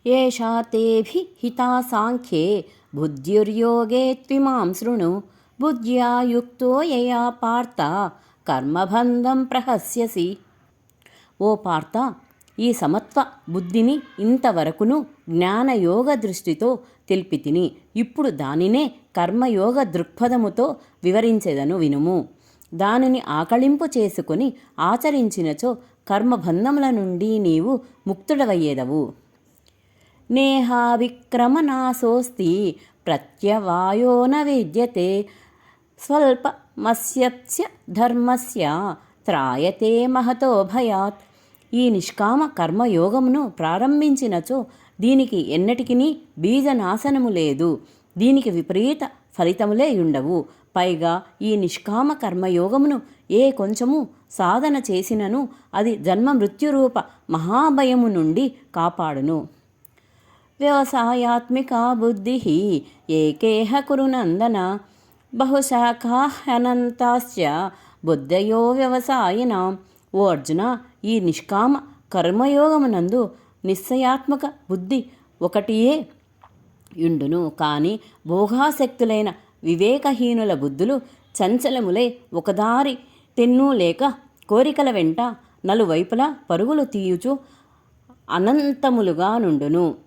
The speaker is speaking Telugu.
ఏషా తేభిహితా సాంఖ్యే బుద్ధిర్యోగే త్విమాం శృణు బుద్ధ్యా యుక్తో యయా పార్థ కర్మబంధం ప్రహస్యసి. ఓ పార్థ, ఈ సమత్వ బుద్ధిని ఇంతవరకును జ్ఞానయోగ దృష్టితో తెలిపితిని. ఇప్పుడు దానినే కర్మయోగ దృక్పథముతో వివరించెదను వినుము. దానిని ఆకళింపు చేసుకుని ఆచరించినచో కర్మబంధముల నుండి నీవు ముక్తుడవయ్యేదవు. నేహావిక్రమనాశోస్తి ప్రత్యవాయో న విద్యతే స్వల్పమస్యస్య ధర్మస్య త్రాయతే మహతో భయాత్. ఈ నిష్కామ కర్మయోగమును ప్రారంభించినచో దీనికి ఎన్నటికినీ బీజనాశనము లేదు. దీనికి విపరీత ఫలితములే ఉండవు. పైగా ఈ నిష్కామ కర్మయోగమును ఏ కొంచెము సాధన చేసినను అది జన్మ మృత్యురూప మహాభయము నుండి కాపాడును. వ్యవసాయాత్మికా బుద్ధి ఏకేహ కురు నందన బహుశాఖాహ్యనంతాశ్చ బుద్ధయో వ్యవసాయినాం. ఓ అర్జున, ఈ నిష్కామ కర్మయోగమునందు నిశ్చయాత్మక బుద్ధి ఒకటియే యుండును. కానీ భోగాసక్తులైన వివేకహీనుల బుద్ధులు చంచలములై ఒకదారి తెన్ను లేక కోరికల వెంట నలువైపులా పరుగులు తీయుచు అనంతములుగా నుండును.